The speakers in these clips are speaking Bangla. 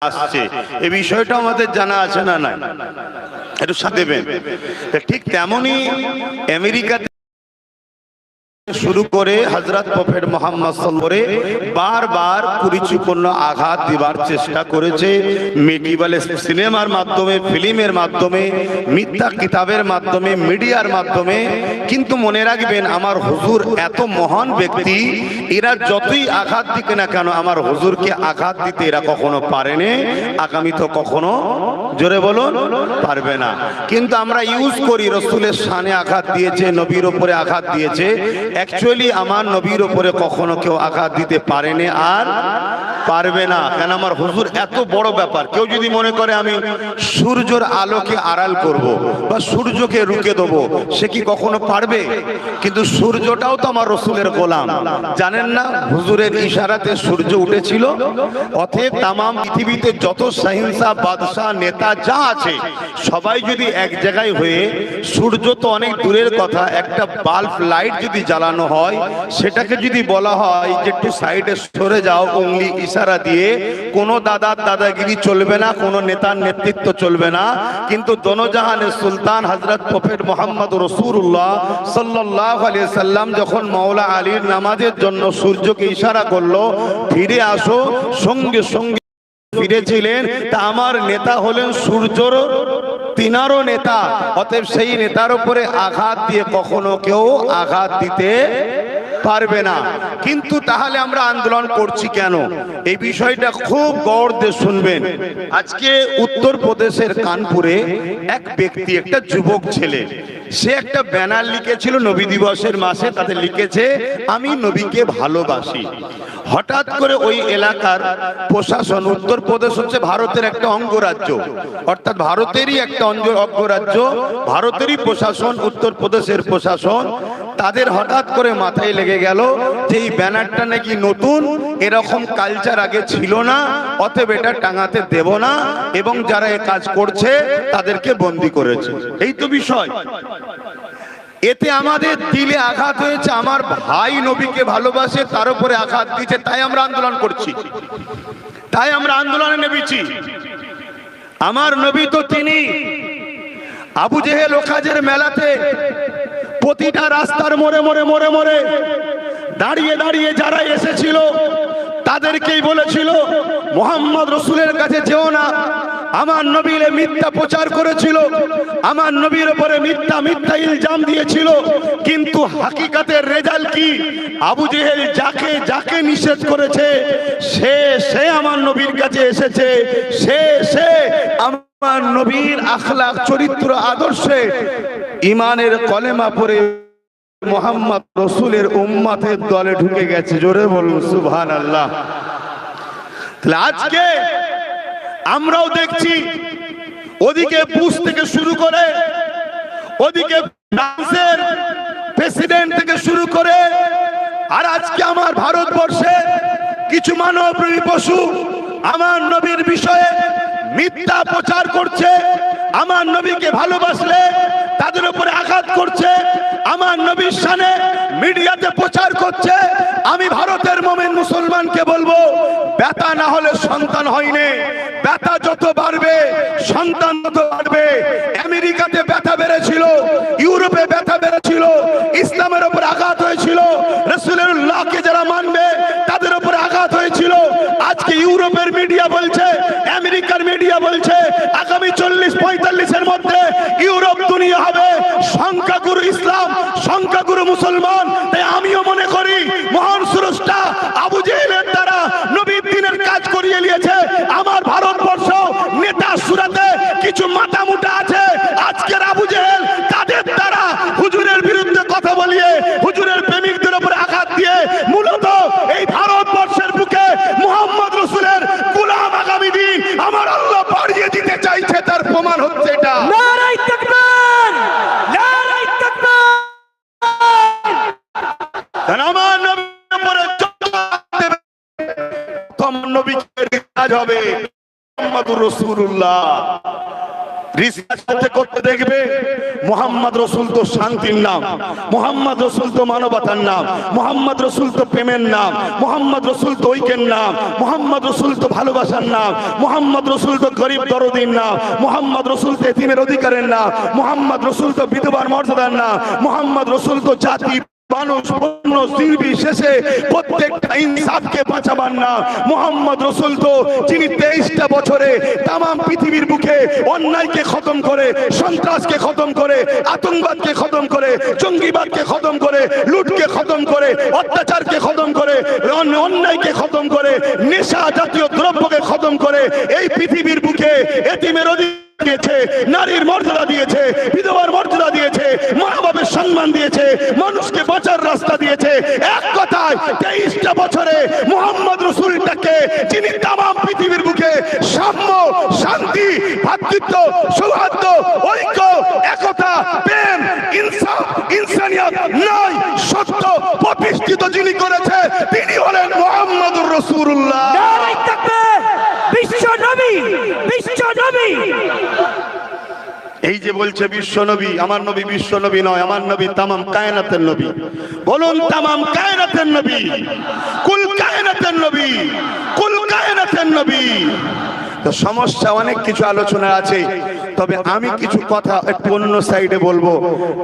আসছে, এই বিষয়টা আমাদের জানা আছে না? নাই, একটু সাথে দেবেন। ঠিক তেমনি আমেরিকাতে শুরু করে হযরত প্রফেট মুহাম্মদ সাল্লাল্লাহু আলাইহি ওয়াসাল্লাম বারবার কুরুচিপূর্ণ আঘাত দিবার চেষ্টা করেছে। মেডিকেল সিনেমার মাধ্যমে, ফিল্মের মাধ্যমে, মিথ্যা কিতাবের মাধ্যমে, মিডিয়ার মাধ্যমে। কিন্তু মনে রাখবেন, আমার হুজুর এত মহান ব্যক্তি, এরা যতই আঘাত দিক না কেন আমার হুজুরকে আঘাত দিতে এরা কখনো পারেনি, আগামী তো কখনো, জোরে বলুন, পারবে না। কিন্তু আমরা ইউজ করি রাসূলের শানে আঘাত দিয়েছে, নবীর উপরে আঘাত দিয়েছে। অ্যাকচুয়ালি আমার নবীর উপরে কখনো কেউ আঘাত দিতে পারেনি আর পারবে না। কেন? আমার হুজুর এত বড় ব্যাপার। কেউ যদি মনে করে আমি সূর্যের আলোকে আড়াল করব বা সূর্যকে রুখে দেবো, সে কি কখনো পারবে? কিন্তু সূর্যটাও তো আমার রসুলের গোলাম, জানেন না? হুজুরের ইশারাতে সূর্য উঠেছিল। অতএব তামাম পৃথিবীতে যত শাহিনশাহ, বাদশাহ, নেতা যা আছে, সবাই যদি এক জায়গায় হয়ে, সূর্য তো অনেক দূরের কথা, একটা বাল্ব লাইট যদি জ্বালানো হয়, সেটাকে যদি বলা হয় যে একটু সাইডে সরে যাও উংলি ইশারা দিয়ে, কোনো দাদাগিরি চলবে না, কোনো নেতার নেতৃত্ব চলবে না। কিন্তু দোনোজাহানের সুলতান হযরত প্রফেট মুহাম্মদ রাসূলুল্লাহ সাল্লাল্লাহু আলাইহি সাল্লাম যখন মাওলা আলীর নামাজের জন্য সূর্যকে ইশারা করলো, ফিরে আসো, সঙ্গে সঙ্গে ফিরেছিলেন। তা আমার নেতা হলেন সূর্যর তিনারও নেতা। অতএব সেই নেতার উপরে আঘাত দিয়ে কখনো কেউ আঘাত দিতে পারবে না। কিন্তু তাহলে আমরা আন্দোলন করছি কেন? এই বিষয়টা খুব গৌর দিয়ে শুনবেন। আজকে উত্তরপ্রদেশের কানপুরে এক ব্যক্তি, একটা যুবক ছেলে, সে একটা ব্যানার লিখেছিল নবী দিবসের মাসে, তাতে লিখেছে আমি নবীকে ভালোবাসি। হঠাৎ করে ওই এলাকার প্রশাসন, উত্তরপ্রদেশ হচ্ছে ভারতের একটা অঙ্গরাজ্য, অর্থাৎ ভারতেরই একটা অঙ্গরাজ্য, ভারতেরই প্রশাসন, উত্তরপ্রদেশের প্রশাসন, তাদের হঠাৎ করে মাথায় লেগে গেল যে এই ব্যানারটা নাকি নতুন, এরকম কালচার আগে ছিল না, অতএব এটা টাঙাতে দেব না, এবং যারা এই কাজ করছে তাদেরকে বন্দী করেছে। এই তো বিষয়। এতে আমাদের দিলে আঘাত হয়েছে। আমার ভাই নবীকে ভালোবাসে, তার উপরে আঘাত দিয়েছে, তাই আমরা আন্দোলন করছি, তাই আমরা আন্দোলনে নেমেছি। আমার নবী তো তিনি আবু জেহেল ওখাজের মেলাতে প্রতিটা রাস্তার মোড়ে মোড়ে মোড়ে মোড়ে দাঁড়িয়ে দাঁড়িয়ে যারা এসেছিল তাদেরকেই বলেছিল মুহাম্মদ রাসূলের কাছে যেও না। আমার নবীর মিথ্যা প্রচার করেছিল, আমার নবীর উপরে মিথ্যা ইলজাম দিয়েছিল। কিন্তু হাকিকাতের রেজাল্ট কি? আবু জেহেল যাকে যাকে নিষেধ করেছে, সে আমার নবীর কাছে এসেছে, সে আমার নবীর আখলাক, চরিত্র, আদর্শে ইমানের কলেমা পড়ে মুহাম্মদ রাসূলের উম্মতের দলে ঢুকে গেছে। জোরে বলুন সুবহানাল্লাহ। তাহলে আজকে আমরাও দেখছি, ওদিকে বুশ থেকে শুরু করে, ওদিকে ফ্রান্সের প্রেসিডেন্ট থেকে শুরু করে, আর আজকে আমার ভারতবর্ষে কিছু মানবপ্রেমী পশু আমার নবীর বিষয়ে মিথ্যা প্রচার করছে। আমার নবীকে ভালোবাসলে তাদের উপরে আঘাত করছে, আমার নবীর শানে মিডিয়াতে প্রচার করছে। আমি ভারতের মুমিন মুসলমানকে বলবো, ব্যথা না হলে সন্তান হয়নি, ব্যথা যত বাড়বে সন্তান তত বাড়বে। আমেরিকাতে ব্যথা বেড়েছিল, ইউরোপে ব্যথা বেড়েছিল, ইসলামের উপর আঘাত হয়েছিল, রাসূলুল্লাহকে যারা মানবে তাদের উপর আঘাত হয়েছিল। আজকে ইউরোপের মিডিয়া বলছে, আমেরিকার মিডিয়া বলছে আগামী 40-45 মধ্যে ইউরোপ দুনিয়া হবে সংখ্যাগুরু ইসলাম, সংখ্যাগুরু মুসলমান। তাই আমিও মনে করি মহান স্রষ্টা আবু জেহেলের দ্বারা নবীর দ্বীনের কাজ করিয়ে নিয়েছে। আমার ভারতবর্ষ নেতা সুরাতে কিছু মাথা মুটা আছে, আজকের আবু জেহেল তাদের দ্বারা হুজুরের বিরুদ্ধে কথা বলিয়ে, হুজুরের প্রেমিকদের উপরে আঘাত দিয়ে মূলত এই ভারতবর্ষের বুকে মুহাম্মদ রাসূলের গোলাম আগামী দিন আমার আল্লাহ বাড়িয়ে দিতে চাইছে, তার প্রমাণ হচ্ছে এটা। নারায়ে তাকবীর, নারায়ে তাকবীর। আমার নবীর উপরে প্রথম নবীর কাজ হবে মুহাম্মদুর রাসূলুল্লাহ। রিসার্চ করতে করতে দেখবে মোহাম্মদ রসুল তো শান্তির নাম, মোহাম্মদ রসুল তো মানবতার নাম, মোহাম্মদ রসুল তো প্রেমের নাম, মোহাম্মদ রসুল তো ঐক্যের নাম, মোহাম্মদ রসুল তো ভালোবাসার নাম, মোহাম্মদ রসুল তো গরিব দরদির নাম, মোহাম্মদ রসুল তো এতিমের অধিকারের নাম, মোহাম্মদ রসুল তো বিধবার মর্যাদার নাম, মোহাম্মদ রসুল তো জাতি মানুষ পণ্য নির্বিশেষে প্রত্যেকটা ইনসাফকে বাঁচাবার না। মোহাম্মদ রসুল তো যিনি 23টা বছরে তাম পৃথিবীর বুকে অন্যায়কে খতম করে, সন্ত্রাসকে খতম করে, আতঙ্কবাদকে খতম করে, জঙ্গিবাদকে খতম করে, লুটকে খতম করে, অত্যাচারকে খতম করে, অন্যায়কে খতম করে, নেশা জাতীয় দ্রব্যকে খতম করে এই পৃথিবীর বুকে এতিমের অধিকার দিয়েছে, নারীর মর্যাদা দিয়েছে, বিধবার মর্যাদা দিয়েছে, মা বাবার সম্মান দিয়েছে, মানুষকে বাঁচার রাস্তা দিয়েছে। এক কথায় 23টা বছরে মোহাম্মদ রসুলটাকে যিনি তামাম পৃথিবীর বুকে সাম্য, শান্তি, ভ্রাতৃত্ব, সৌহার্দ্য, ঐক্য, একতা, প্রেম, ইনসাফ, ইনসানিয়ত, ন্যায়, সত্য প্রতিষ্ঠিত যিনি করেছে তিনি হলেন মোহাম্মদুর রাসূলুল্লাহ। নারে তাকবীর! বিশ্ব নবী, বিশ্ব নবী। এই যে বলছে বিশ্ব নবী, আমার নবী বিশ্ব নবী নয়, আমার নবী তামাম কায়নাতের নবী। বলুন তামাম কায়নাতের নবী, কুল কায়নাতের নবী, কুল কায়নাতের নবী। তো সমস্যা অনেক কিছু আলোচনা আছে, তবে আমি কিছু কথা একটু অন্য সাইডে বলবো।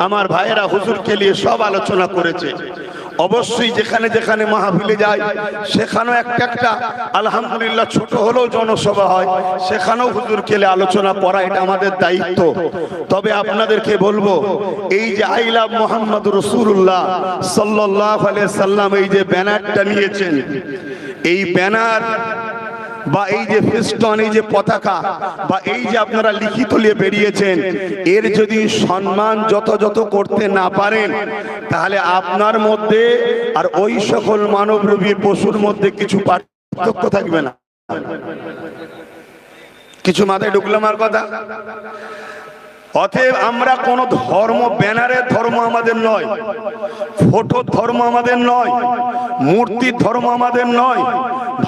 আমার ভাইয়েরা হুজুরকে নিয়ে সব আলোচনা করেছে। অবশ্যই যেখানে যেখানে মাহফিলে যায় সেখানেও একটা আলহামদুলিল্লাহ ছোট হলেও জনসভা হয়, সেখানেও হুজুরকে নিয়ে আলোচনা করা এটা আমাদের দায়িত্ব। তবে আপনাদেরকে বলবো, এই যে আই লাভ মোহাম্মদ রাসূলুল্লাহ সাল্লাল্লাহু আলাইহি সাল্লাম এই যে ব্যানারটা নিয়েছেন, এই ব্যানার বা এই যে ফেস্টন, এই যে পতাকা বা এই যে আপনারা লিখিত নিয়ে বেরিয়েছেন, এর যদি সম্মান যথাযথ করতে না পারেন তাহলে আপনার মধ্যে আর ওই সকল মানবরূপী পশুর মধ্যে কিছু পার্থক্য থাকবে না। কিছু মাথায় ঢুকলো আমার কথা? অতএব আমরা কোন ধর্ম, ব্যানারের ধর্ম আমাদের নয়, ফটোর ধর্ম আমাদের নয়, মূর্তির ধর্ম আমাদের নয়,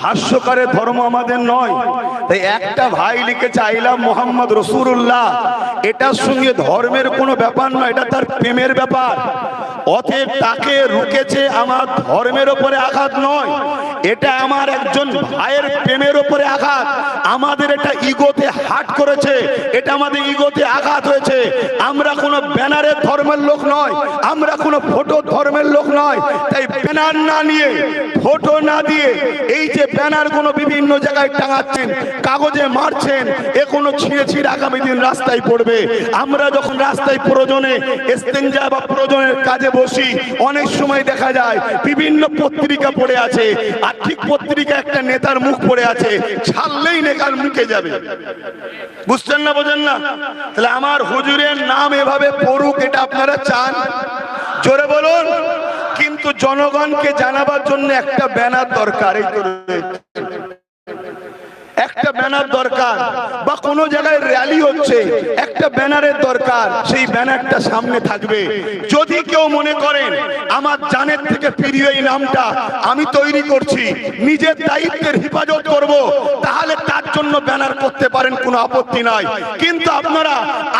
ভাষ্যকারের ধর্ম আমাদের নয়। তাই একটা ভাই লিখেছে আই লাভ মোহাম্মদ রাসূলুল্লাহ, এটার সঙ্গে ধর্মের কোনো ব্যাপার নয়, এটা তার প্রেমের ব্যাপার। অতএব তাকে রুকেছে আমার ধর্মের উপরে আঘাত নয়, এটা আমার একজন ভাইয়ের প্রেমের উপরে আঘাত। আমাদের এটা ইগোতে হার্ট করেছে, এটা আমাদের ইগোতে আঘাত হয়েছে। আমরা কোনো ব্যানারের ধর্মের লোক নয়, আমরা কোনো ফটো ধর্মের লোক নয়। তাই ব্যানার না নিয়ে, ফটো না দিয়ে, এই যে ব্যানার কোনো বিভিন্ন জায়গায় টাঙাচ্ছেন, কাগজে মারছেন, এ কোনো ছিঁড়ে ছিঁড়ে আগামী দিন রাস্তায় পড়বে। আমরা যখন রাস্তায় প্রয়োজনে ইস্তেঞ্জা বা প্রয়োজনের কাজে বসি, অনেক সময় দেখা যায় বিভিন্ন পত্রিকা পড়ে আছে, আর ঠিক পত্রিকা একটা নেতার মুখ পড়ে আছে, ছাড়লেই নেতার মুখে যাবে। বুঝছেন না, বোঝেন না? তাহলে আমার হুজুরের নাম এভাবে পড়ুক, এটা আপনারা চান? জোরে বলুন। কিন্তু জনগণকে জানাবার জন্য একটা ব্যানার দরকার, এই তো একটা ব্যানার দরকার। বা কোনো জায়গায় র্যালি হচ্ছে, একটা ব্যানারের দরকার, সেই ব্যানারটা সামনে থাকবে। যদি কেউ মনে করেন আমার জানের থেকে প্রিয় এই নামটা আমি তৈরি করছি, নিজের দায়িত্বের হেফাজত করব, তাহলে তার জন্য ব্যানার করতে পারেন, কোনো আপত্তি নাই। কিন্তু আপনারা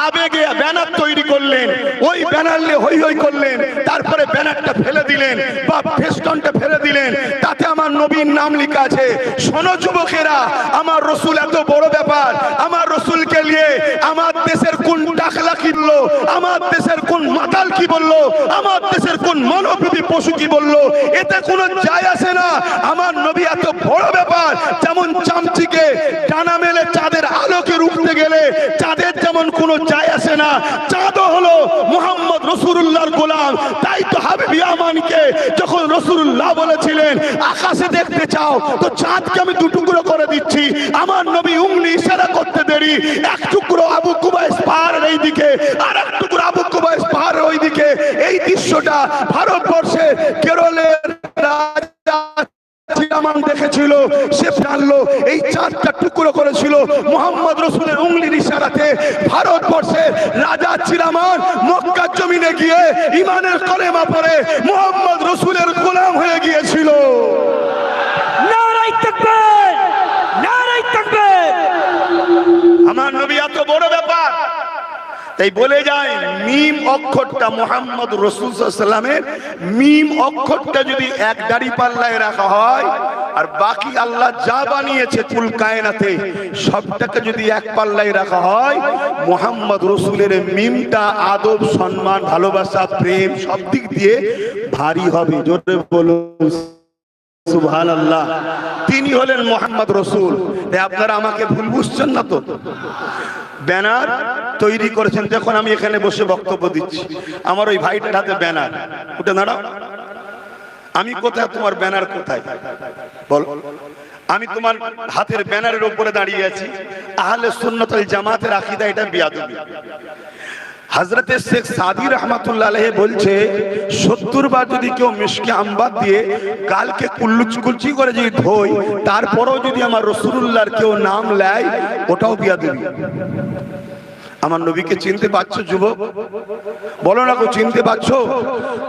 আবেগে ব্যানার তৈরি করলেন, ওই ব্যানার নিয়ে হই হই করলেন, তারপরে ব্যানারটা ফেলে দিলেন বা ফেস্টনটা ফেলে দিলেন, তাতে আমার নবীর নাম লেখা আছে। শোনো যুবকেরা, আমার রসুল এত বড় ব্যাপার, আমার রসুলকে নিয়ে আমার দেশের কোন টাকলা কি বললো, আমার দেশের কোন মাতাল কি বললো, আমার দেশের কোন মানবরূপী পশু কি বললো, এতে কোনো যায় আসে না। আমার নবী এত বড় ব্যাপার, যেমন চামচিকে ডানা মেলে চাঁদের আলোকে রুখতে গেলে চাঁদের যেমন কোনো যায় আসে না, চাঁদও হলো মুহাম্মদ রাসূলুল্লাহর গোলাম। তাই তো হাবিবি আমানকে যখন রাসূলুল্লাহ বলেছিলেন আকাশে দেখতে চাও তো চাঁদকে আমি দুটুকরো করে দিচ্ছি, আমার নবী উংলি ইশারা করতে দেরি, এক টুকরো আবু কুবাইস পাহাড়ের এই দিকে, আর এক টুকরো আবু কুবাইস পাহাড়ের ওই দিকে। এই দৃশ্যটা ভারতবর্ষে কেরলের রাজা চিরামান দেখেছিল, সে জানলো এই চাঁদটা টুকরো করেছিল মুহাম্মদ রাসূলের উংলির ইশারাতে। ভারতবর্ষের রাজা চিরামান মক্কার জমিনে গিয়ে ঈমানের কলেমা পড়ে মুহাম্মদ রাসূলের গোলাম হয়ে গিয়েছিল। নারে তাকবীর! নারে তাকবীর! আমার নবী এত বড় ব্যাপার, তাই বলে যায় মিম অক্ষরটা মুহাম্মদ রাসূল সাল্লাল্লাহু আলাইহি ওয়াসাল্লামের মিম অক্ষরটা যদি এক দাড়ি পাল্লায় রাখা হয় আর বাকি আল্লাহ যা বানিয়েছে কুল কায়নাতে সবটাকে যদি এক পাল্লায় রাখা হয় মুহাম্মদ রাসূলের মিমটা আদব সম্মান ভালোবাসা প্রেম সব দিক দিয়ে ভারী হবে। জোরে বলুন সুবহানাল্লাহ। তিনি হলেন মুহাম্মদ রাসূল। তাই আপনারা আমাকে ভুল বুঝছেন না তো? ব্যানার তৈরি করেছেন, যখন আমি এখানে বসে বক্তব্য দিচ্ছি আমার ওই ভাইটার হাতে ব্যানার, উঠে দাঁড়াও। আমি কোথায়, তোমার ব্যানার কোথায় বল? আমি তোমার হাতের ব্যানারের উপরে দাঁড়িয়ে আছি। আহলে সুন্নাত ওয়াল জামাতের আকীদা এটা বিয়াদবি। হযরতে শেখ সাদি রহমাতুল্লাহ আলাইহি বলছে 70 বার যদি কেউ মিশকে আম্বার দিয়ে গালকে কুলুচকুচি করে যদি ধোয় তারপরেও যদি আমার রাসূলুল্লাহর কেউ নাম নেয় ওটাও বিয়াদবি। আমার নবীকে চিনতে পারছো যুবক? বলো না গো, চিনতে পারছো?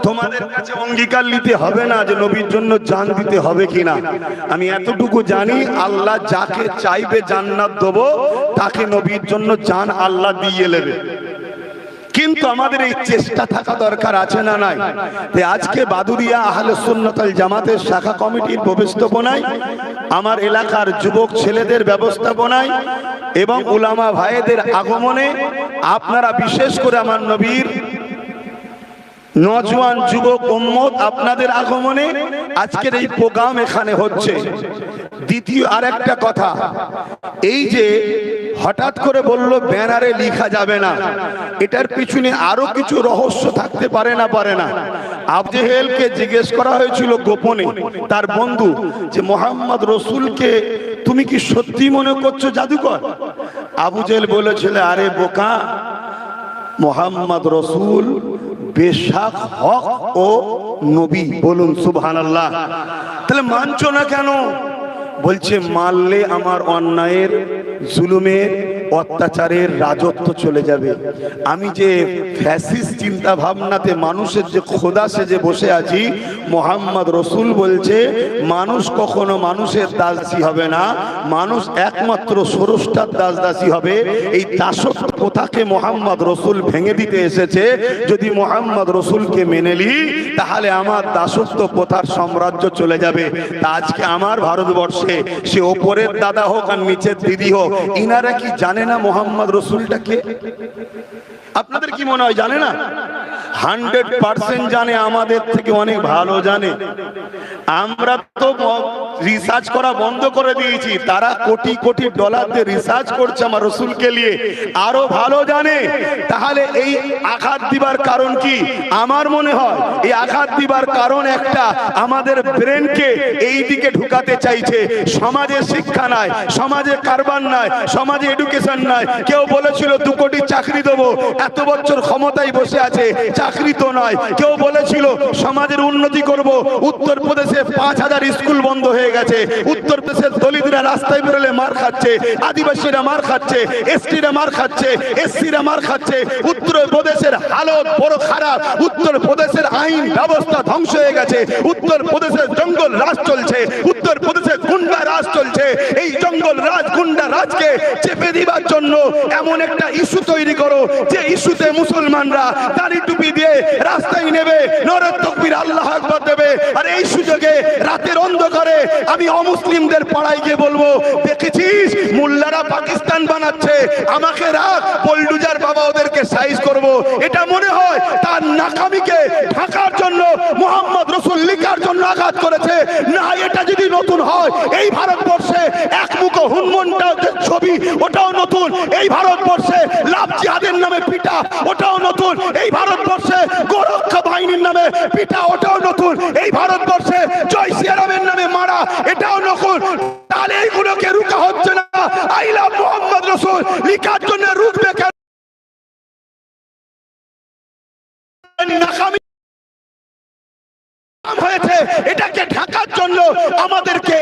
তোমাদের কাছে অঙ্গীকার নিতে হবে না যে নবীর জন্য জান দিতে হবে কিনা। আমি এতটুকু জানি আল্লাহ যাকে চাইবে জান্নাত দেব, তাকে নবীর জন্য জান আল্লাহ দিয়ে নেবে। কিন্তু আমাদের এই চেষ্টা থাকা দরকার আছে না নাই? আজকে বাদুরিয়া আহলে সুন্নাত ওয়াল জামাতের শাখা কমিটির ব্যবস্থাপনায় আমার এলাকার যুবক ছেলেদের ব্যবস্থাপনায় এবং উলামা ভাইদের আগমনে আপনারা বিশেষ করে আমার নবীর নওজোয়ান যুবক উম্মত আপনাদের আগমনে আজকের এই প্রোগ্রাম এখানে হচ্ছে। দ্বিতীয় আরেকটা কথা, এই যে হঠাৎ করে বলল ব্যানারে লেখা যাবে না, এটার পিছনে আরো কিছু রহস্য থাকতে পারে না? আবু জেহেলকে জিজ্ঞেস করা হয়েছিল গোপনে তার বন্ধু যে মুহাম্মদ রাসূলকে তুমি কি সত্যি মনে করছো জাদুকর? আবু জেহেল বলেছিল, আরে বোকা, মুহাম্মদ রাসূল বেশক হক ও নবী। বলুন সুবহানাল্লাহ। তাহলে মানছো না কেন? বলছে মানলে আমার অন্যায়ের জুলুমের অত্যাচারের রাজত্ব চলে যাবে। আমি যে ফ্যাসিস্ট চিন্তা ভাবনাতে মানুষের যে খোদা সেজে বসে আছি, মুহাম্মদ রাসূল বলছে মানুষ কখনো মানুষের দাসী হবে না, মানুষ একমাত্র স্রষ্টার দাসী হবে। এই দাসত্ব প্রথাকে মুহাম্মদ রাসূল ভেঙে দিতে এসেছে। যদি মুহাম্মদ রাসূলকে মেনে নি তাহলে আমার দাসত্ব প্রথার সাম্রাজ্য চলে যাবে। তা আজকে আমার ভারতবর্ষে সে ওপরের দাদা হোক আর নিচের দিদি হোক, ইনারা কি জানে না মুহাম্মদ রাসূলটা কে? আপনাদের কি মনে হয় জানে না? 100% জানে, আমাদের থেকে অনেক ভালো জানে। আমরা তো রিসার্চ করা বন্ধ করে দিয়েছি, তারা কোটি কোটি ডলার দিয়ে রিসার্চ করছে আমার রাসূলকে নিয়ে, আরো ভালো জানে। তাহলে এই আঘাত দিবার কারণ কি? আমার মনে হয় এই আঘাত দিবার কারণ একটা, আমাদের ব্রেনকে এই দিকে ঢুকাতে চাইছে। সমাজে শিক্ষা নাই, সমাজে কারবার নাই, সমাজে এডুকেশন নাই। কেউ বলেছিল 2 কোটি চাকরি দেবো, এত বছর ক্ষমতায় বসে আছে, চাকরি তো নয়। কেউ বলেছিল সমাজের উন্নতি করব, উত্তরপ্রদেশে 5000 স্কুল বন্ধ হয়ে গেছে। উত্তরপ্রদেশের দলিতরা রাস্তায় বেরোলে মার খাচ্ছে, আদিবাসীরা মার খাচ্ছে, এসটিরা মার খাচ্ছে, এসসিরা মার খাচ্ছে। উত্তরপ্রদেশের হালত বড় খারাপ। উত্তরপ্রদেশের আইন ব্যবস্থা ধ্বংস হয়ে গেছে। উত্তরপ্রদেশের জঙ্গল রাজ চলছে, উত্তরপ্রদেশের গুন্ডা রাজ চলছে। এই জঙ্গল রাজ গুন্ডা রাজকে চেপে দিবার জন্য এমন একটা ইস্যু তৈরি করো যে ইস্যুতে মুসলমানরা দাড়ি টুপি দিয়ে রাস্তায় নেবে, নারে তাকবীর আল্লাহু আকবার দেবে। আর এই সুযোগে রাতের অন্ধকারে আমি অমুসলিমদের পাড়ায় গিয়ে বলবো, দেখেছিস মোল্লারা পাকিস্তান বানাচ্ছে, আমাকে রাখ, বুলডোজার বাবা ওদেরকে সাইজ করব। এটা মনে হয় তার নাকামিকে ঢাকার জন্য মুহাম্মদ রাসূল লিখার জন্য আঘাত করেছে না? এটা যদি নতুন হয়, এই ভারতবর্ষে একমুখ হনুমানটার যে ছবি ওটাও নতুন। এই ভারতবর্ষে লাভ জিহাদের নামে পিটা ওটাও নতুন। এই ভারতবর্ষে গোরক্ষা বাহিনীর নামে পিটা ওটাও নতুন। এই ভারতবর্ষে জয় শ্রীরামের নামে মারা এটাও নতুন। তাহলে এইগুলোকে রুকা হচ্ছে না। আই লাভ মুহাম্মদ রাসূল লিখার জন্য রুকবে কেন? নাকামি হয়েছে, এটাকে ঢাকার জন্য আমাদেরকে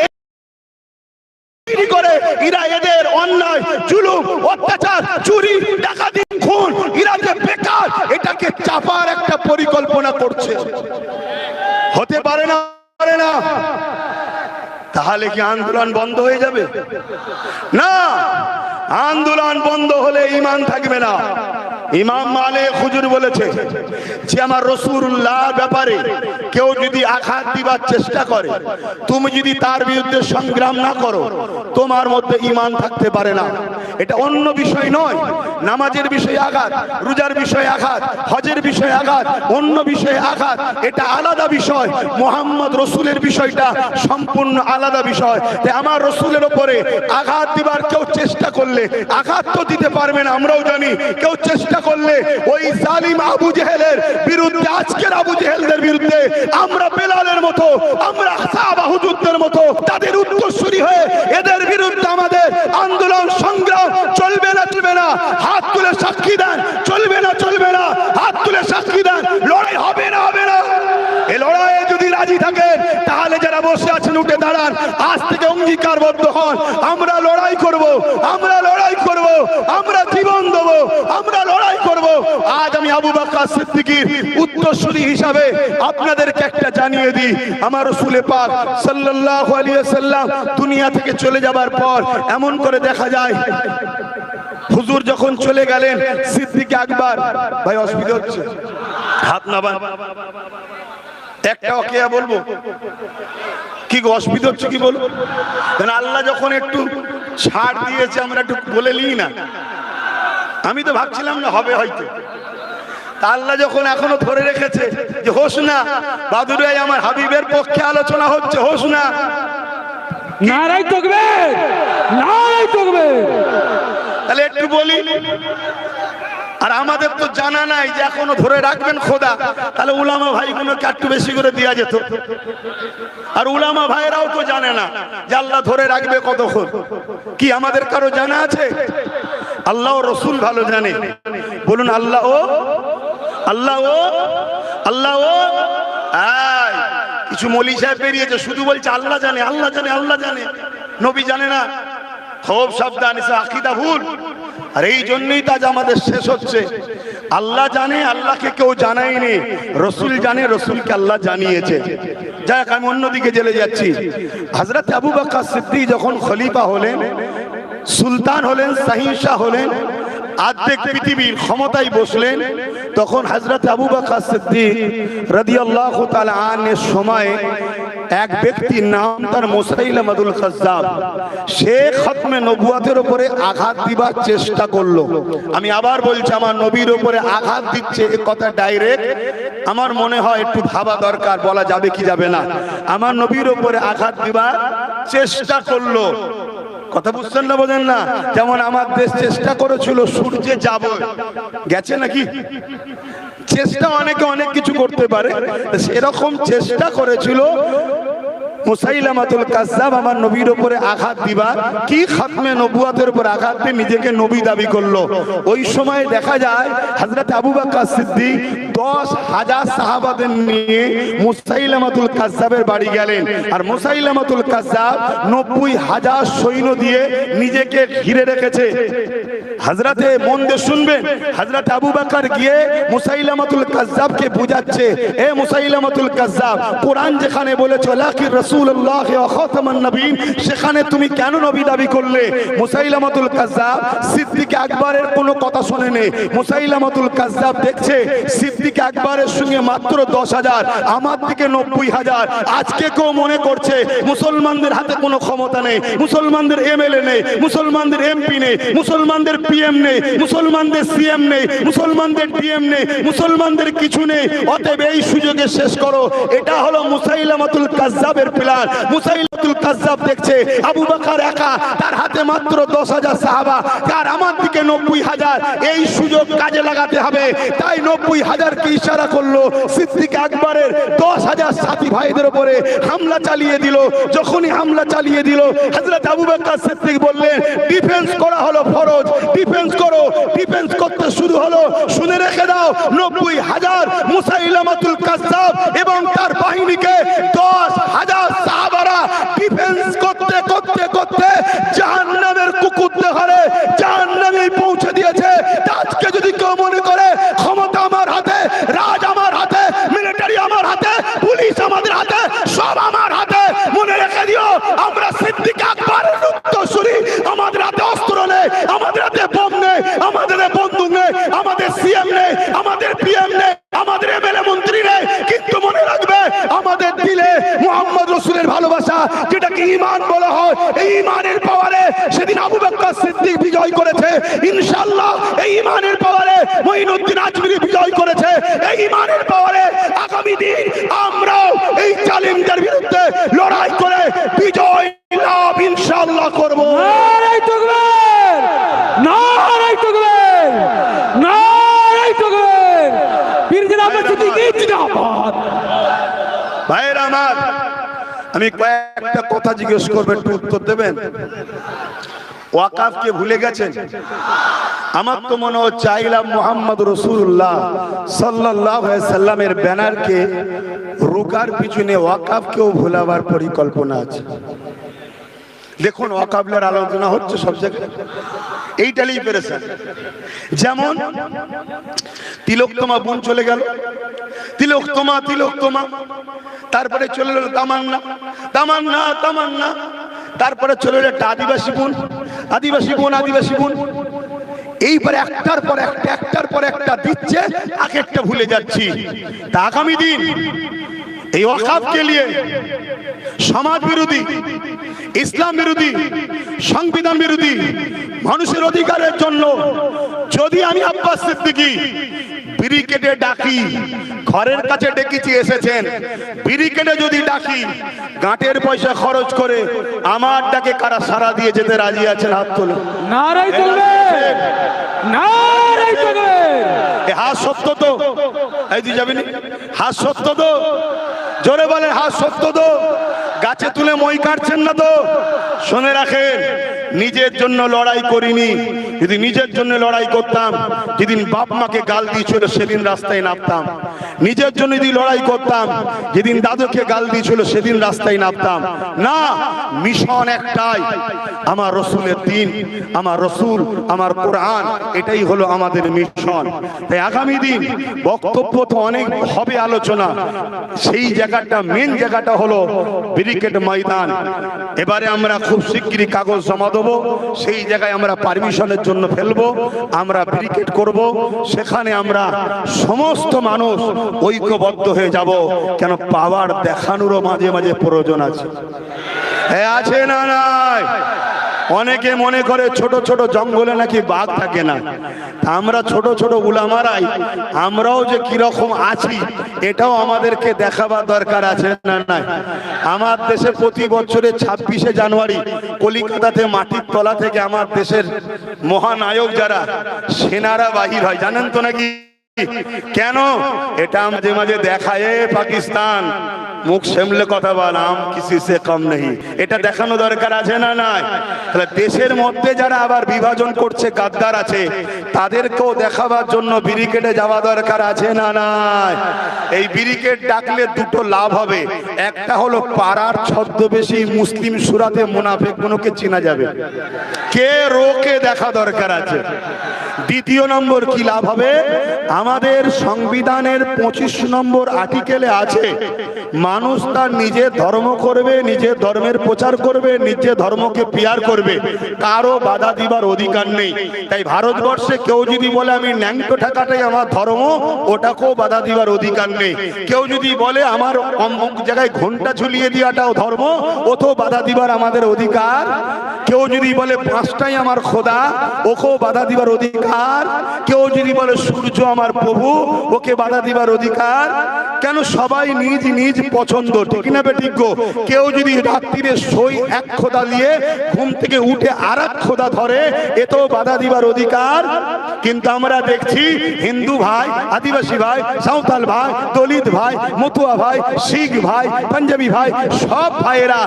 করে এরা এদের অন্যায় জুলুম অত্যাচার চুরি ডাকাতি খুন এরা যে বেকার এটাকে চাপার একটা পরিকল্পনা করছে। হতে পারে না? তাহলে কি আন্দোলন বন্ধ হয়ে যাবে? না, আন্দোলন বন্ধ হলে ঈমান থাকবে না। ইমাম মালিক হুজুর বলেছে যে আমার রাসূলুল্লাহ ব্যাপারে কেউ যদি আঘাত দিবার চেষ্টা করে, তুমি যদি তার বিরুদ্ধে সংগ্রাম না করো, তোমার মধ্যে ঈমান থাকতে পারে না। এটা অন্য বিষয় নয়, নামাজের বিষয়ে আঘাত, রোজার বিষয়ে আঘাত, হজের বিষয়ে আঘাত, অন্য বিষয়ে আঘাত, এটা আলাদা বিষয়। মুহাম্মদ রাসূলের বিষয়টা সম্পূর্ণ আলাদা বিষয়। তাই আমার রাসূলের উপরে আঘাত দিবার কেউ চেষ্টা করলে, আঘাত তো দিতে পারবে না, আমরাও জানি। কেউ চেষ্টা করলে ওই জালিম আবু জেহেলের বিরুদ্ধে, আজকের আবু জেহেলদের বিরুদ্ধে আমরা বেলালের মতো, আমরা সাহাবা হুজুরদের মতো তাদের উত্তরসূরি হয়ে এদের বিরুদ্ধে আমাদের আন্দোলন সংগ্রাম চলবে না, চলবে না। হাত তুলে সাক্ষী দেন, চলবে না, চলবে না। হাত তুলে সাক্ষী দেন, লড়াই হবে না, হবে না। এই লড়াইয়ে যদি রাজি থাকেন তাহলে যারা বসে আছেন উঠে দাঁড়ান, আজ থেকে অঙ্গীকারবদ্ধ হন, আমরা লড়াই করব, আমরা লড়াই করব, আমরা জীবন দেব, আমরা লড়াই করব। আজ আমি আবু বকর সিদ্দিকীর উত্তরসূরি হিসাবে আপনাদেরকে একটা জানিয়ে দিই, আমার রাসূল পাক সাল্লাল্লাহু আলাইহি ওয়াসাল্লাম দুনিয়া থেকে চলে যাবার পর এমন করে দেখা যায়, হুজুর যখন চলে গেলেন, সিদ্দিক আকবর, ভাই অসুবিধা হচ্ছে, হাত নামান, একটা ওকিয়া বলবো কি গো, অসুবিধা হচ্ছে কি বলবো? কারণ আল্লাহ যখন একটু ছাড় দিয়েছে আমরা একটু বলে নিই না। আমি তো ভাবছিলাম না হবে হয়তো, তা আল্লাহ যখন এখনো ধরে রেখেছে যে হোস না বাদুরাই আমার হাবিবের পক্ষে আলোচনা হচ্ছে, হোস না, নারাই তাকবীর, নারাই তাকবীর, তাহলে একটু বলি। আর আমাদের তো জানা নাই যে এখনো ধরে রাখবেন খোদা, তাহলে উলামা ভাইগুলোকে একটু বেশি করে দেওয়া যেত। আর উলামা ভাইরাও তো জানে না যে আল্লাহ ধরে রাখবে কতক্ষণ, কি আমাদের কারো জানা আছে? আল্লাহ ও রসুল ভালো জানে। বলুন আল্লাহ ও, আল্লাহ ও, আল্লাহ ও। কিছু মৌলী সাহেব বেরিয়েছে, শুধু বলছে আল্লাহ জানে, আল্লাহ জানে, আল্লাহ জানে, নবী জানে না। খুব সাবধান, আকীদা ভুল। আর এই জন্যই তাজ আমাদের শেষ হচ্ছে। আল্লাহ জানে, আল্লাহকে কেউ জানায়নি, রসুল জানে, রসুলকে আল্লাহ জানিয়েছে। যাক, আমি অন্যদিকে চলে যাচ্ছি। হযরত আবু বকর সিদ্দিক যখন খলিফা হলেন, সুলতান হলেন, শাহিনশাহ হলেন, আর্ধেক পৃথিবীর ক্ষমতায় বসলেন, তখন হযরত আবু বকর সিদ্দিক রাদিয়াল্লাহু তাআলা আনহুর সময় এক ব্যক্তির নাম তার মুসাইলামাতুল কাজ্জাব, সে খতমে নবুয়তের উপরে আঘাত দিবার চেষ্টা করলো। আমি আবার বলছি, আমার নবীর উপরে আঘাত দিচ্ছে, এই কথা ডাইরেক্ট আমার মনে হয় একটু ভাবা দরকার, বলা যাবে কি যাবে না। আমার নবীর উপরে আঘাত দিবার চেষ্টা করলো, কথা বুঝছেন না, বোঝেন না? যেমন আমার দেশ চেষ্টা করেছিল সূর্যে যাব, গেছে নাকি? চেষ্টা অনেকে অনেক কিছু করতে পারে, সেরকম চেষ্টা করেছিল মুসাইলামাতুল কাজ্জাব আমার নবীর উপরে আঘাত দিবা, কি খাতমে নবুয়তের উপর আঘাত দিয়ে নিজেকে নবী দাবি করলো। ওই সময় দেখা যায় হযরত আবু বকর সিদ্দিক 10,000 সাহাবাদের নিয়ে মুসাইলামাতুল কাজ্জাবের বাড়ি গেলেন। আর মুসাইলামাতুল কাজ্জাব 90,000 সৈন্য দিয়ে নিজেকে ঘিরে রেখেছে। হযরতে মন দিয়ে শুনবেন, হযরত আবু বকর গিয়ে মুসাইলামাতুল কাজ্জাবকে বুঝাচ্ছে, এ মুসাইলামাতুল কাজ্জাব, কোরআন যেখানে বলেছে লাকির রাসূলুল্লাহ ওয়া খাতামান নবীন, সেখানে তুমি কেন নবী দাবি করলে? মুসাইলামাতুল কাজ্জাব সিদ্দিক আকবরের কোনো কথা শোনেনি। মুসাইলামাতুল কাজ্জাব দেখছে সিদ্দিক আকবরের সঙ্গে মাত্র 10,000, আমার দিকে 90,000। আজকে কেউ মনে করছে মুসলমানদের হাতে কোনো ক্ষমতা নেই, মুসলমানদের এমএলএ নেই, মুসলমানদের এমপি নেই, মুসলমানদের পিএম নেই, মুসলমানদের সিএম নেই, মুসলমানদের ডিএম নেই, মুসলমানদের কিছু নেই। অতএব এই সুযোগে শেষ করো। এটা হলো মুসাইলামাতুল কাজ্জাবের প্ল্যান। মুসাইলামাতুল কাজ্জাব দেখছে আবু বকর একা, তার হাতে মাত্র 10,000 সাহাবা, আর আমার দিকে 90,000, এই সুযোগ কাজে লাগাতে হবে। তাই 90,000কে ইশারা করলো, সিদ্দিক আকবরের 10,000 সাথী ভাইদের উপরে হামলা চালিয়ে দিল। যখনই হামলা চালিয়ে দিল, হযরত আবু বকর সিদ্দিক বললেন, ডিফেন্স করা হলো ফরজ, ডিফেন্স করো। ডিফেন্স করতে শুরু হলো। শুনে রেখে দাও, 90,000 মুসাইলামাতুল কাজ্জাব এবং তার বাহিনীকে 10,000 সাহাবারা ডিফেন্স করতে করতে করতে জাহান্নামের কুকুরদের ঘরে জাহান্নামে পৌঁছে দিয়েছে। আজকে যদি কেউ মনে করে ক্ষমতা আমার হাতে, রাজ আমার হাতে, মিলিটারি আমার হাতে, পুলিশ আমাদের হাতে, সব আমার হাতে, মনে রেখে দিও, আমরা সিদ্দিক আকবরের উত্তরসূরি। আমাদের হাতে অস্ত্র নেই, আমাদের হাতে বোম নেই, আমাদের বন্দুক নেই, আমাদের করেছে, ইনশাআল্লাহ এই ইমানের পাওয়ারে মঈনুদ্দিন আজমিরি বিজয় করেছে। এই ইমানের পাওয়ারে আগামী দিন আমরাও এই জালিমদের বিরুদ্ধে লড়াই করে বিজয় লাভ ইনশাআল্লাহ করব। নারায়ে তাকবীর, নারায়ে তাকবীর, নারায়ে তাকবীর। পীর জনাব সিদ্দিকী জিন্দাবাদ। ভাইরা আমার, আমি কয়েকটা কথা জিজ্ঞেস করব, একটু উত্তর দেবেন। ওয়াকাফকে ভুলে গেছেন? আমার তো মনে হচ্ছে আইলাম মুহাম্মদ রাসূলুল্লাহ সাল্লাল্লাহু আলাইহি সাল্লামের ব্যানারকে রুকার পিছনে ওয়াকাফকেও ভুলাবার পরিকল্পনা আছে। দেখুন ওয়াকাফের আলোচনা হচ্ছে সব জায়গায়, এইটাই পেরেছেন। যেমন তিলকতমা বোন চলে গেল, তিলকতমা তিলকতমা, তারপরে চলে গেল তামান্না তামান্না তামান্না, তারপরে চলে গেল একটা আদিবাসী বোন, আদিবাসী বোন আদিবাসী বোন। এইবারে একটার পর একটা একটার পর একটা দিচ্ছে, এক একটা ভুলে যাচ্ছি। তা আগামী দিন এই ওয়াকাফকে নিয়ে সমাজ বিরোধী, ইসলাম বিরোধী, সংবিধান বিরোধী, মানুষের অধিকারের জন্য যদি আমি আব্বাস সিদ্দিকী ব্যারিকেডে ডাকি, ঘরের কাছে ডেকেছি এসেছেন, ব্যারিকেডে যদি ডাকি গাঁটের পয়সা খরচ করে, আমার ডাকে কারা সারা দিয়ে যেতে রাজি আছেন? হাত তোলেন। নারায়ে তাকবীর, নারায়ে তাকবীর। এ হাত সত্য তো? এই তুই যাবি না? হাত সত্য তো? জোরে বলেন হাত সত্য তো? গাছে তুলে মই কাটছেন না তো? শুনে রাখেন, নিজের জন্য লড়াই করিনি। যদি নিজের জন্য লড়াই করতাম, যেদিন বাপ মাকে গাল দিয়েছিল সেদিন রাস্তায় নামতাম। নিজের জন্য যদি লড়াই করতাম, যেদিন দাদুকে গাল দিয়েছিল সেদিন রাস্তায় নামতাম না। মিশন একটাই, আমার রসুলের দিন, আমার রসুল, আমার কোরআন, এটাই হলো আমাদের মিশন। তাই আগামী দিন বক্তব্য তো অনেক হবে, আলোচনা, সেই জায়গাটা মেন জায়গাটা হলো ব্যারিকেড ময়দান। এবারে আমরা খুব শিগগিরই কাগজ জমা দেবো, সেই জায়গায় আমরা পারমিশনের জন্য ফেলবো, আমরা ব্যারিকেড করব, সেখানে আমরা সমস্ত মানুষ ঐক্যবদ্ধ হয়ে যাব। কেন পাওয়ার দেখানোরও মাঝে মাঝে প্রয়োজন আছে, আছে না নাই? অনেকে মনে করে ছোট ছোট জঙ্গলে নাকি বাঘ থাকে না। আমরা ছোট ছোট উলামারাই আমরাও যে কিরকম আছি এটাও আমাদেরকে দেখাবার দরকার আছে না নাই? আমার দেশে প্রতি বছরে 26শে জানুয়ারি কলিকাতাতে মাটির তলা থেকে আমার দেশের মহানায়ক যারা সেনারা বাহির হয়, জানেন তো নাকি? কেন? এটা মাঝে মাঝে দেখায় পাকিস্তান, মুখ সামলে কথা বলাম কিসি সে কম নেই, এটা দেখানো দরকার আছে না নাই? তাহলে দেশের মধ্যে যারা আবার বিভাজন করছে, গাদ্দার আছে, তাদেরকেও দেখাবার জন্য ব্যারিকেডে যাওয়া দরকার আছে না নাই? এই ব্যারিকেড ডাকলে দুটো লাভ হবে। একটা হলো পাড়ার ছদ্মবেশী মুসলিম সুরাতে মুনাফিকগুলোকে চেনা যাবে, কে রোকে দেখা দরকার আছে। দ্বিতীয় নম্বর কি লাভ হবে? আমাদের সংবিধানের 25 নম্বর আর্টিকেলে আছে, মানুষ তার নিজের ধর্ম করবে, নিজের ধর্মের প্রচার করবে, নিজের ধর্মকে পিয়ার করবে, কারো বাধা দিবার অধিকার নেই। তাই ভারতবর্ষে কেউ যদি বলে আমি ন্যাংটো ঠাকাটাই আমার ধর্ম, ওটাকেও বাধা দিবার অধিকার নেই। কেউ যদি বলে আমার অমুক জায়গায় ঘন্টা ঝুলিয়ে দেওয়াটাও ধর্ম, ওতেও বাধা দিবার আমাদের অধিকার। কেউ যদি বলে পাঁচটাই আমার খোদা, ওকেও বাধা দিবার অধিকার। কেউ যদি বলে সূর্য আমার প্রভু, ওকে বাধা দিবার অধিকার। কেন? সবাই নিজ নিজ পছন্দ, ঠিক না বেঠিক গো? কেউ যদি রাত্রিরে সই এক খোদা দিয়ে ঘুম থেকে উঠে আর এক খোদা ধরে, এতেও বাধা দিবার অধিকার। কিন্তু আমরা দেখছি হিন্দু ভাই, আদিবাসী ভাই, সাঁওতাল ভাই, দলিত ভাই, মতুয়া ভাই, শিখ ভাই, পাঞ্জাবি ভাই, সব ভাইয়েরা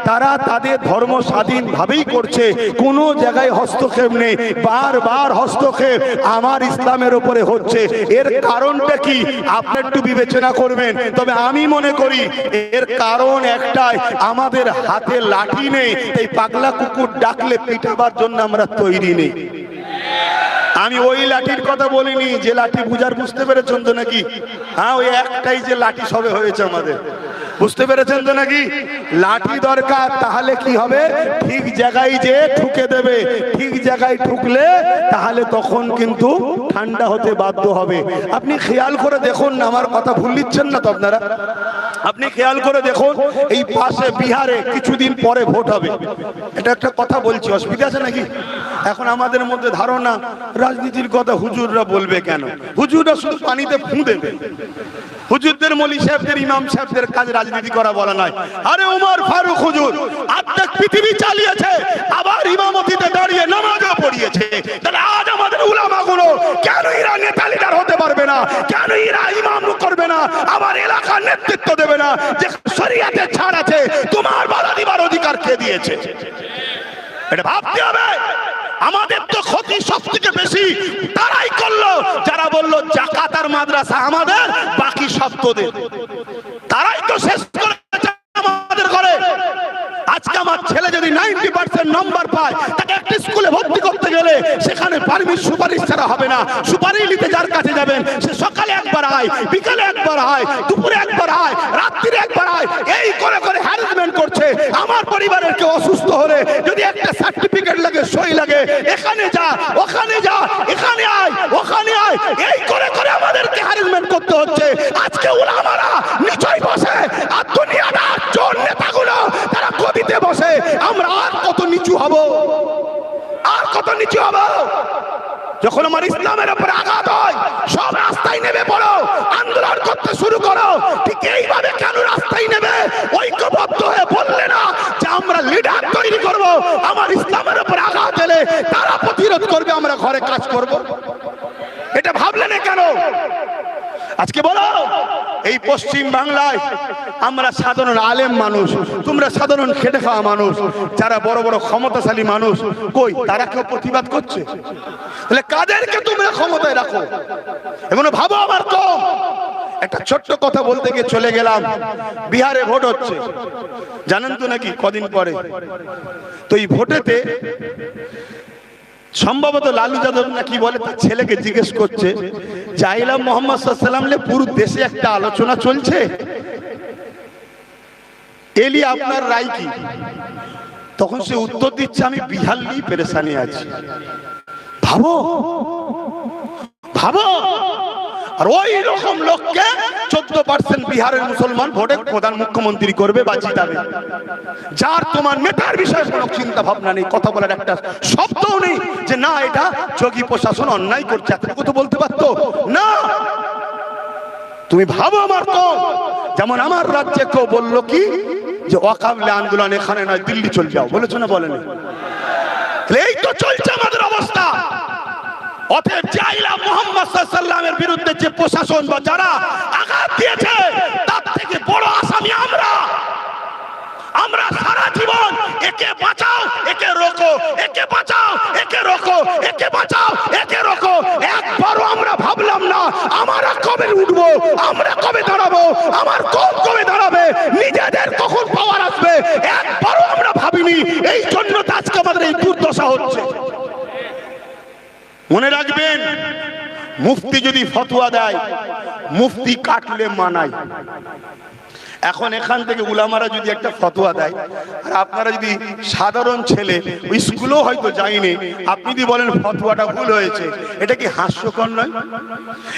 তারা তাদের ধর্ম স্বাধীনভাবেই করছে, কোনো জায়গায় হস্তক্ষেপ নেই। বারবার হস্তক্ষেপ আমার ইসলামের উপরে হচ্ছে। এর কারণটা কি আপনি একটু বিবেচনা করবেন। তবে আমি মনে করি এর কারণ একটাই, আমাদের হাতে লাঠি নেই। এই পাগলা কুকুর ডাকলে পিটাবার জন্য আমরা তৈরি নেই। আমি ওই লাঠির কথা বলিনি যে লাঠি বুঝার, বুঝতে পেরেছেন তো নাকি? হ্যাঁ, ওই একটাই যে লাঠি সবে হয়েছে আমাদের, বুঝতে পেরেছেন তো নাকি? লাঠি দরকার, তাহলে কি হবে? ঠিক জায়গায় যে ঠুকে দেবে, ঠিক জায়গায় ঠুকলে তাহলে তখন কিন্তু ঠান্ডা হতে বাধ্য হবে। আপনি খেয়াল করে দেখুন না, আমার কথা ভুল দিচ্ছেন না তো আপনারা? আপনি খেয়াল করে দেখুন, এই পাশে বিহারে কিছুদিন পরে ভোট হবে। এটা একটা কথা বলছি, অসুবিধা আছে নাকি? এখন আমাদের মধ্যে ধারণা রাজনীতির কথা হুজুররা বলবে কেন? হুজুররা শুধু পানিতে ফু দেবে। হুজুরদের, মৌলী সাহেবদের, ইমাম সাহেবদের কাজ রাজনীতি করা বলা নয়। আরে ওমর ফারুক হুজুর অর্ধেক পৃথিবী চালিয়েছে, আবার ইমামতিতে দাঁড়িয়ে নামাজও পড়িয়েছে। তাহলে আজ আমাদের উলামাগুলো কেন এরা নেতা লিডার হতে পারবে না? কেন এরা ইমাম করবে না? আবার এলাকার নেতৃত্ব দেবে না? যে শরীয়তে ছাড় আছে, তোমার বাধা দিবার অধিকার কে দিয়েছে? এটা ভাবতে হবে। আমাদের তো ক্ষতি সব থেকে বেশি তারাই করলো যারা বললো জাকাত আর মাদ্রাসা আমাদের, বাকি সব তোদের। তারাই তো শেষ করেছে আমাদের ঘরে। আজকে আমার ছেলে যদি 90% নম্বর পায়, তাকে একটা স্কুলে ভর্তি করতে গেলে সেখানে সুপারিশ ছাড়া হবে না। সুপারিশ নিতে যার কাছে যাবেন, সে সকালে একবার আয়, বিকালে একবার আয়, দুপুরে একবার আয়, রাত্রিরে একবার আয়, এই করে করে হ্যারাসমেন্ট করছে। আমার পরিবারের কেউ অসুস্থ হলে যদি একটা সার্টিফিকেট লাগে, সই লাগে, এখানে যা, ওখানে যা, এখানে আয়, ওখানে আয়, এই করে করে আমাদেরকে হ্যারাসমেন্ট করতে হচ্ছে। আজকে উলামারা নিচয় বসে আর দুনিয়াটা চোর নেতাগুলো তারা গদিতে বসে। আমরা আর কত নিচু হব? আর কত নিচু হব? যখন আমার ইসলামের উপর আঘাত হয়, সব রাস্তায় নেমে পড়ো, আন্দোলন করতে শুরু করো। ঠিক এইভাবে কেন রাস্তায় নেবে? ঐক্যবদ্ধ হয়ে বললে না যে আমরা লিডার তৈরি করব, আমার ইসলামের উপর আঘাত এলে তারা প্রতিরোধ করবে, আমরা ঘরে কাজ করব। এটা ভাবলে না কেন? আজকে বলো, এই পশ্চিম বাংলায় আমরা সাধারণ আলেম মানুষ, তোমরা সাধারণ খেটে খাওয়া মানুষ, যারা বড় বড় ক্ষমতাশালী মানুষ, কই তারা কেউ প্রতিবাদ করছে? তাহলে কাদেরকে তোমরা ক্ষমতায় রাখো? এগুলো ভাবো। আমার তো একটা ছোট্ট কথা বলতে গিয়ে চলে গেলাম। বিহারে ভোট হচ্ছে, জানেন তো নাকি কদিন পরে? তো এই ভোটেতে সম্ভবত লালু যাদব না কি বলে, তার ছেলেকে জিজ্ঞেস করছে যে আইলাম মোহাম্মদ সাল্লাল্লাহু আলাইহি পুরো দেশে একটা আলোচনা চলছে, এলি আপনার রায় কি? তখন সে উত্তর দিচ্ছে, আমি বিহার নিয়ে পেরেশানি আছি। ভাবো ভাবো। আর ওই রকম লোককে 14% বিহারের মুসলমান ভোটে প্রধান মুখ্যমন্ত্রী করবে বা জিতাবে, যার তোমার নেতার বিষয়ে কোনো চিন্তা ভাবনা নেই, কথা বলার একটা শব্দও নেই যে না এটা যোগী প্রশাসন অন্যায় করছে, এতটুকু তো বলতে পারতো না। তুমি ভাবো। আমার তো যেমন আমার রাজ্যে কেউ বললো কি যে ওয়াকাবলে আন্দোলন এখানে নয়, দিল্লি চলে যাও, বলেছো না বলেনি? এই তো চলছে আমাদের অবস্থা। অতএব জাইলা মুহাম্মদ সাল্লাল্লাহু আলাইহি ওয়াসাল্লামের বিরুদ্ধে যে প্রশাসন বা যারা আঘাত দিয়েছে, তার থেকে বড় আসামি আমরা। আমরা সারা জীবন একে বাঁচাও, একে রোকো, একে বাঁচাও, একে রোকো, একে বাঁচাও, একে রোকো। একবারও আমরা ভাবলাম না আমরা কবে উঠবো, আমরা কবে দাঁড়াবো, আমার কম কবে দাঁড়াবে, নিজেদের কখন পাওয়ার আসবে, একবারও আমরা ভাবিনি। এই জন্য তো আজকে আমাদের এই দুর্দশা হচ্ছে। মনে রাখবেন, মুফতি যদি ফতোয়া দেয়, মুফতি কাটলে মানায়। এখন এখান থেকে উলামারা যদি একটা ফতোয়া দেয়, আর আপনারা যদি সাধারণ ছেলে, ওই স্কুলেও হয়তো যায়নি, আপনি যদি বলেন ফতোয়াটা ভুল হয়েছে, এটা কি হাস্যকর নয়?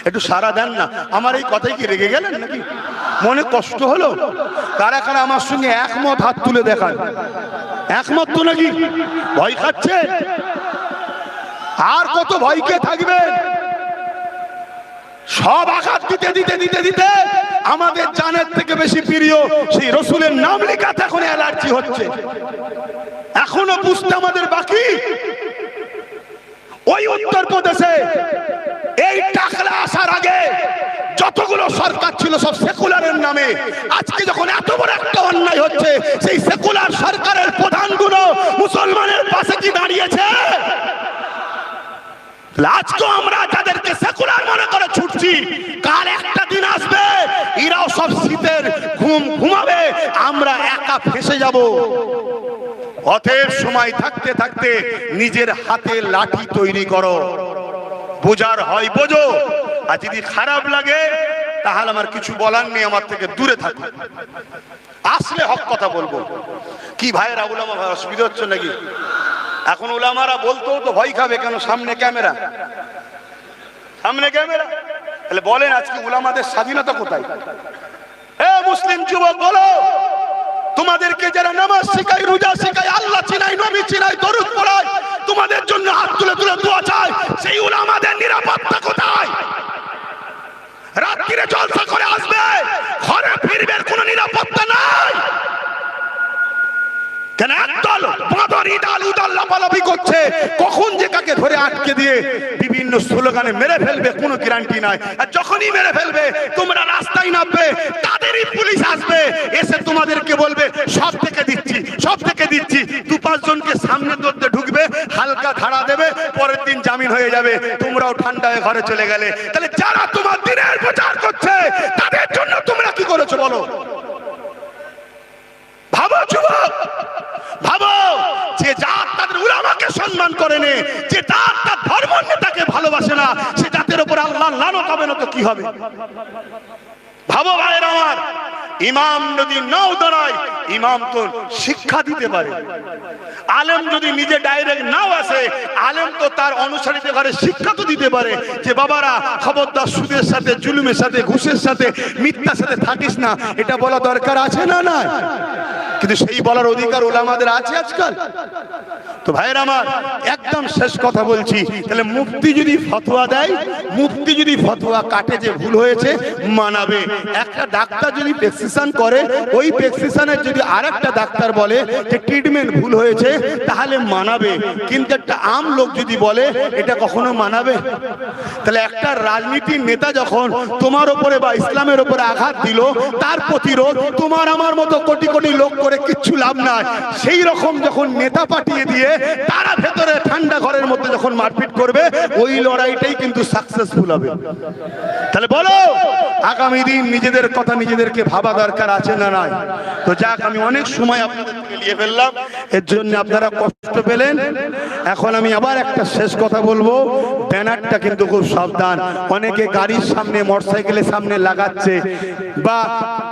একটু সারা দেন না। আমার এই কথাই কি রেগে গেলেন নাকি? মনে কষ্ট হলো? কারা কারা আমার সঙ্গে একমত হাত তুলে দেখান। একমত তো নাকি? ভয় খাচ্ছে? আর কত ভয়কে থাকবেন? সব আঘাত দিতে দিতে দিতে দিতে আমাদের জানের থেকে বেশি প্রিয় সেই রসুলের নাম লেখাতে এখন অ্যালার্জি হচ্ছে। এখনো বুঝতে আমাদের বাকি। ওই উত্তরপ্রদেশে এই টাকলা আসার আগে যতগুলো সরকার ছিল সব সেকুলারের নামে। আজকে যখন এত বড় একটা অন্যায় হচ্ছে, সেই সেকুলার সরকারের প্রধানগুলো মুসলমানের পাশে কি দাঁড়িয়েছে? আজকে আমরা যাদেরকে সেকুলার মনে করে ছুটছি, কাল একটা দিন আসবে এরাও সব শীতের ঘুম ঘুমাবে, আমরা একা ফেঁসে যাব। অতএব সময় থাকতে থাকতে নিজের হাতে লাঠি তৈরি করো, বোঝার হয় বোঝো, আর যদি খারাপ লাগে তাহলে আমার কিছু বলার নেই, আমার থেকে দূরে থাকো। আসলে হক কথা বলবো। কি ভাইয়েরা, উলামা ভাই অসুবিধা হচ্ছে নাকি? এখন উলামারা বলতেও তো ভয় খাবে, কেন? সামনে ক্যামেরা, সামনে ক্যামেরা। তাহলে বলেন আজকে উলামাদের স্বাধীনতা কোথায়? মুসলিম যুবক বলো, তোমাদেরকে যারা নামাজ শেখায়, রোজা শেখায়, আল্লাহ চিনাই, নবী চিনাই, দরুদ পড়ায়, তোমাদের জন্য হাত তুলে তুলে দোয়া চায়, সেই উলামাদের নিরাপত্তা কোথায়? রাত্রিরে জলসা করে আসবে, ঘরে ফিরবে, কোনো নিরাপত্তা নাই। কেন একদল বাঁদর ইদাল উদাল লাফালাফি করছে, কখন যে কাকে ধরে আটকে দিয়ে বিভিন্ন স্লোগানে মেরে ফেলবে কোনো গ্যারান্টি নাই। আর যখনই মেরে ফেলবে তোমরা রাস্তায় নামবে, তাদেরই পুলিশ আসবে, এসে তোমাদেরকে বলবে সব থেকে দিচ্ছি, সব থেকে দিচ্ছি। 2-5 জনকে সামনে দৌড়তে ঢুকবে, হালকা ধারা দেবে, পরের দিন জামিন হয়ে যাবে, তোমরাও ঠান্ডা হয়ে ঘরে চলে গেলে। তাহলে যারা তোমার দিনের প্রচার করছে তাদের জন্য তোমরা কি করেছো বলো? ভাবো যুবক, ভাবো, যে জাত তাদের উলামাকে সম্মান করে না, যে জাত তার ধর্ম নেতাকে ভালোবাসে না, সে জাতের উপর আল্লাহর লানত হবে না তো কি হবে? ভাবো ভাইয়ের আমার, ইমাম যদি নাও দাঁড়ায়, ইমাম তো শিক্ষা দিতে পারে। আলেম যদি নিজে ডাইরেক্ট নাও আসে, আলেম তো তার অনুসারীদের ঘরে শিক্ষা তো দিতে পারে যে বাবারা খবরদার সুদের সাথে, জুলুমের সাথে, ঘুষের সাথে, মিথ্যার সাথে থাকিস না, এটা বলা দরকার আছে না? না, কিন্তু সেই বলার অধিকার ওলামাদের আছে আজকাল? তো ভাইয়ের আমার, একদম শেষ কথা বলছি, তাহলে মুফতি যদি ফতোয়া দেয়, মুফতি যদি ফতোয়া কাটে যে ভুল হয়েছে, মানাবে। একটা ডাক্তার যদি প্রেসক্রিপশন করে, ওই প্রেসক্রিপশনের যদি আরেকটা ডাক্তার বলে যে ট্রিটমেন্ট ভুল হয়েছে, তাহলে মানাবে। কিন্তু একটা আম লোক যদি বলে, এটা কখনো মানাবে? তাহলে একটা রাজনীতির নেতা যখন তোমার উপরে বা ইসলামের উপরে আঘাত দিল, তার প্রতিরোধ তোমার আমার মতো কোটি কোটি লোক করে কিচ্ছু লাভ নাই। সেই রকম যখন নেতা পাঠিয়ে দিয়ে তারা ভেতরে ঠান্ডা ঘরের মধ্যে যখন মারপিট করবে, ওই লড়াইটাই কিন্তু সাকসেসফুল হবে। তাহলে বলো, আগামী দিন নিজেদের কথা নিজেদেরকে ভাবা দরকার আছে না নাই? তো যাক, আমি অনেক সময় আপনাদের থেকে নিয়ে ফেললাম, এর জন্য আপনারা কষ্ট পেলেন। এখন আমি আবার একটা শেষ কথা বলবো, ব্যানারটা কিন্তু খুব সাবধান। অনেকে গাড়ির সামনে, মোটরসাইকেলের সামনে লাগাচ্ছে বা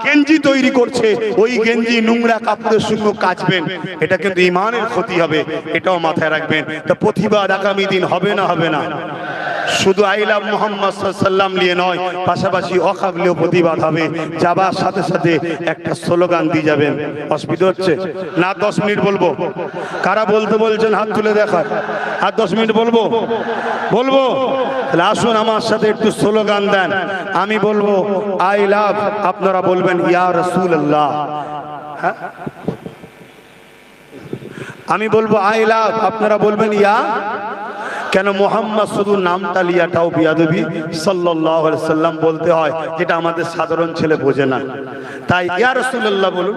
গেঞ্জি তৈরি করছে, ওই গেঞ্জি নোংরা কাপড়ের সঙ্গে কাচবেন, এটা কিন্তু ইমানের ক্ষতি হবে, এটাও মাথায় রাখবেন। তো প্রতিবাদ আগামী দিন হবে না? হবে না? শুধু আই লাভ মুহাম্মদ সাল্লাল্লাহু নিয়ে নয়, পাশাপাশি অকাবলীয় প্রতিবাদ হবে। যাবার সাথে সাথে একটা স্লোগান দিয়ে যাবেন। অসুবিধা হচ্ছে না? 10 মিনিট বলবো। কারা বলতে বলছেন হাত তুলে দেখার? আর 10 মিনিট বলবো? বলবো? তাহলে আসুন আমার সাথে একটু স্লোগান দেন। আমি বলবো আই লাভ, আপনারা বলবেন ইয়া রাসূলুল্লাহ। হ্যাঁ, আমি বলবো আই লাভ, আপনারা বলবেন ইয়া। কেন মোহাম্মদ শুধু নামটা লিয়াটাও বিয়াদবি, সাল্লাল্লাহু আলাইহি সাল্লাম বলতে হয়, যেটা আমাদের সাধারণ ছেলে বোঝে না। তাই ইয়া রাসূলুল্লাহ বলুন।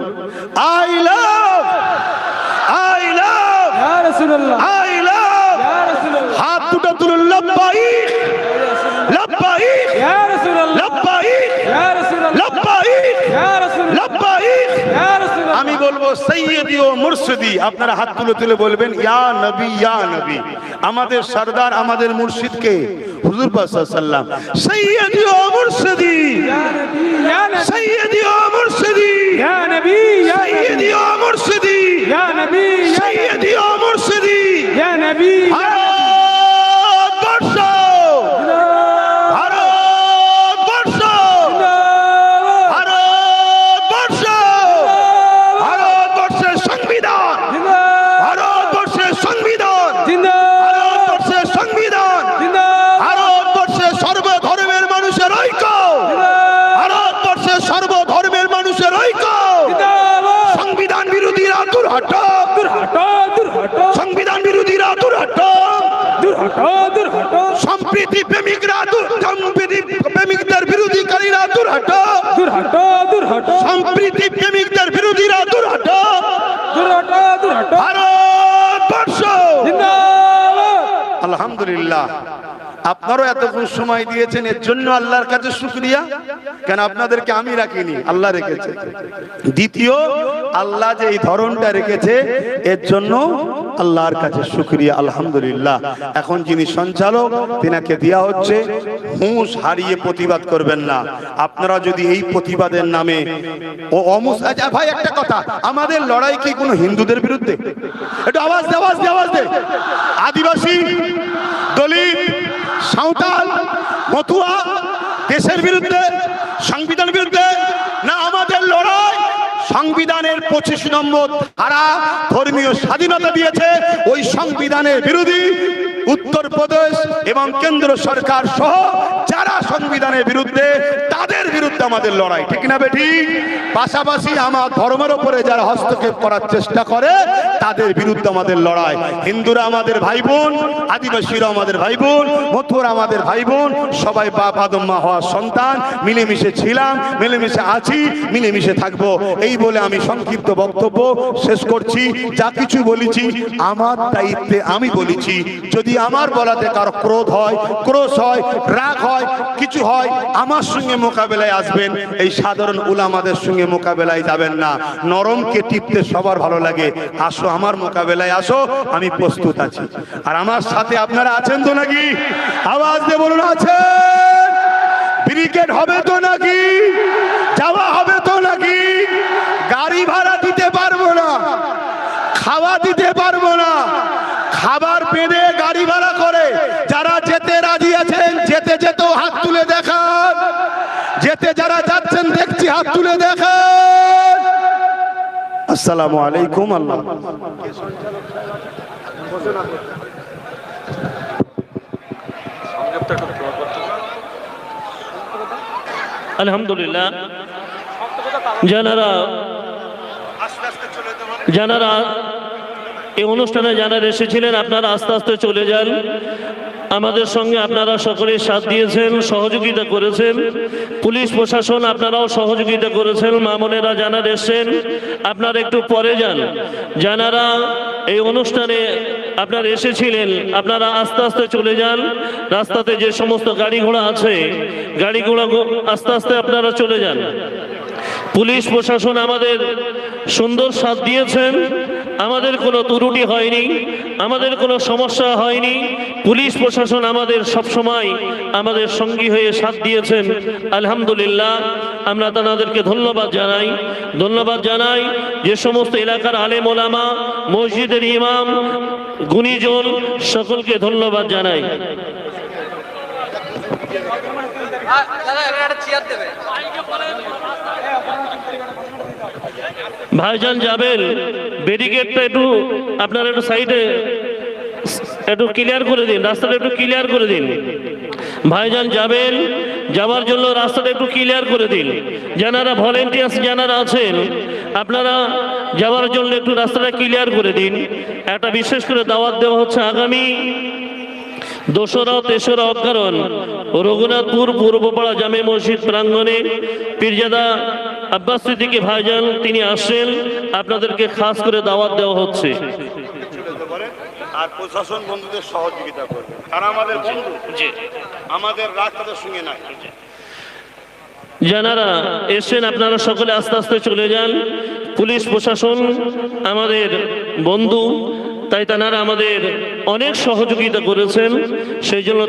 আই লাভ, আই লাভ, ইয়া রাসূলুল্লাহ, আই লাভ। ইয়া রাসূলুল্লাহ, হাত দুটো তুলুন। লাব্বাইক, লাব্বাইক, ইয়া রাসূলুল্লাহ, লাব্বাইক, ইয়া রাসূলুল্লাহ, লাব্বাইক, ইয়া রাসূলুল্লাহ, লাব্বাইক। ইয়া রাসূলুল্লাহ। আমি বলবো সৈয়দি ও মুর্শিদি, আপনারা হাত তুলে তুলে বলবেন ইয়া নবী, ইয়া নবী। আমাদের সরদার, আমাদের মুর্শিদকে হুজুর পাক সাল্লাল্লাহু আলাইহি ওয়াসাল্লাম সৈয়দি ও মুর্শিদি, ইয়া নবী, ইয়া নবী, সৈয়দি ও মুর্শিদি, ইয়া নবী, ইয়া সৈয়দি ও মুর্শিদি, ইয়া নবী, সৈয়দি ও মুর্শিদি। ইয়া নবী, ভারতবর্ষ, ভারতবর্ষ, ভারতবর্ষ, ভারতবর্ষের সংবিধান, ভারতবর্ষের সংবিধান, ভারতবর্ষের সংবিধান, ভারতবর্ষের সর্বধর্মের মানুষের ঐক্য, ভারতবর্ষের সর্বধর্মের মানুষের ঐক্য। সংবিধান বিরোধীরা দূর হটো, সংবিধান বিরোধীরা দূর হটো, সম্প্রীতি প্রেমিকরা সম্প্রীতি প্রেমিকদের বিরোধীকারীরা দূর হটো, সম্প্রীতি প্রেমিকদের বিরোধীরা দূর হটো। ভারতবর্ষ। আলহামদুলিল্লাহ, আপনারও এতক্ষণ সময় দিয়েছেন, এর জন্য আল্লাহর কাছে শুকরিয়া। কেন আপনাদেরকে আমি রাখিনি, আল্লাহ রেখেছে। দ্বিতীয়, আল্লাহ যে এই ধরনটা রেখেছে, এর জন্য আল্লাহর কাছে শুকরিয়া। আলহামদুলিল্লাহ। এখন যিনি সঞ্চালক, তিনাকে দেওয়া হচ্ছে। হুঁশ হারিয়ে প্রতিবাদ করবেন না। আপনারা যদি এই প্রতিবাদের নামে ও আচ্ছা ভাই, একটা কথা, আমাদের লড়াই কি কোনো হিন্দুদের বিরুদ্ধে? একটু আওয়াজ দে, আওয়াজ দে, আওয়াজ দে। আদিবাসী, দলিত, সাঁওতাল, মতুয়া দেশের বিরুদ্ধে, সংবিধান বিরুদ্ধে না? আমাদের লড়াই সংবিধানের 25 নম্বর ধারা ধর্মীয় স্বাধীনতা দিয়েছে, ওই সংবিধানের বিরোধী উত্তরপ্রদেশ এবং কেন্দ্র সরকার সহ যারা সংবিধানের বিরুদ্ধে, তাদের বিরুদ্ধে আমাদের লড়াই, ঠিক না বেঠি? পাশাপাশি আমার ধর্মের উপরে যারা হস্তক্ষেপ করার চেষ্টা করে, তাদের বিরুদ্ধে আমাদের লড়াই। হিন্দুরা আমাদের ভাই বোন, আদিবাসীরা আমাদের ভাই বোন, মথুরা আমাদের ভাই বোন, সবাই বাপ আদম মা হওয়ার সন্তান, মিলেমিশে ছিলাম, মিলেমিশে আছি, মিলেমিশে থাকবো। এই বলে আমি সংক্ষিপ্ত বক্তব্য শেষ করছি। যা কিছু বলেছি আমার দায়িত্বে আমি বলেছি। যদি আমার বলাতে কারো ক্রোধ হয়, ক্রোশ হয়, রাগ হয়, কিছু হয়, আমার সঙ্গে মোকাবেলায় আসবেন। এই সাধারণ উলামাদের সঙ্গে মোকাবেলায় যাবেন না। নরমকে টিপতে সবার ভালো লাগে। আসো আমার মোকাবেলায় আসো, আমি প্রস্তুত আছি। আর আমার সাথে আপনারা আছেন তো নাকি? আওয়াজ দিয়ে বলুন আছেন? ব্রিগেড হবে তো নাকি? যাওয়া হবে তো নাকি? গাড়ি ভাড়া দিতে পারবো না, খাওয়া দিতে পারবো না, খাবার বেঁধে গাড়ি ভাড়া করে যারা যেতে রাজি আছেন, যেতে যেতেও হাত তুলে দেখান। যেতে যারা যাচ্ছেন দেখছি হাত তুলে দেখান। আসসালামু আলাইকুম। আল্লাহ আলহামদুলিল্লাহ, যারা এই অনুষ্ঠানে যারা এসেছিলেন, আপনারা আস্তে আস্তে চলে যান। আমাদের সঙ্গে আপনারা সকলেই সাথ দিয়েছেন, সহযোগিতা করেছেন। পুলিশ প্রশাসন আপনারাও সহযোগিতা করেছেন। মামুনেরা যারা এসেছেন আপনারা একটু পরে যান। যারা এই অনুষ্ঠানে আপনারা এসেছিলেন আপনারা আস্তে আস্তে চলে যান। রাস্তাতে যে সমস্ত গাড়ি ঘোড়া আছে, গাড়ি ঘোড়া আস্তে আস্তে আপনারা চলে যান। পুলিশ প্রশাসন আমাদের সুন্দর সাথ দিয়েছেন, আমাদের কোনো ত্রুটি হয়নি, আমাদের কোনো সমস্যা হয়নি। পুলিশ প্রশাসন আমাদের সবসময় আমাদের সঙ্গী হয়ে সাথ দিয়েছেন। আলহামদুলিল্লাহ, আমরা তাদেরকে ধন্যবাদ জানাই। ধন্যবাদ জানাই যে সমস্ত এলাকার আলেম ওলামা, মসজিদের ইমাম, গুণীজন, সকলকে ধন্যবাদ জানাই। ভাইজান যাবেন, ব্যারিকেডটা একটু আপনারা একটু সাইডে একটু ক্লিয়ার করে দিন, রাস্তাটা একটু ক্লিয়ার করে দিন। ভাইজান যাবেন, যাওয়ার জন্য রাস্তাটা একটু ক্লিয়ার করে দিন। যারা ভলেন্টিয়ার্স যারা আছেন আপনারা যাওয়ার জন্য একটু রাস্তাটা ক্লিয়ার করে দিন। একটা বিশেষ করে দাওয়াত দেওয়া হচ্ছে আগামী 2রা ও 3রা অকারণ রঘুনাথপুর পূর্বপাড়া জামে মসজিদ প্রাঙ্গণে পীরজাদা আব্বাস সিদ্দিকী ভাইজান তিনি আসেন, আপনাদেরকে খাস করে দাওয়াত দেওয়া হচ্ছে। আর প্রশাসন বন্ধুদের সহযোগিতা করবে, তারা আমাদের বন্ধু, আমাদের রাগ তাদের সঙ্গে নাই। যারা এসেন আপনারা সকলে আস্তে আস্তে চলে যান। পুলিশ প্রশাসন আমাদের বন্ধু, তাই তারা আমাদের অনেক সহযোগিতা করেছেন, সেই জন্য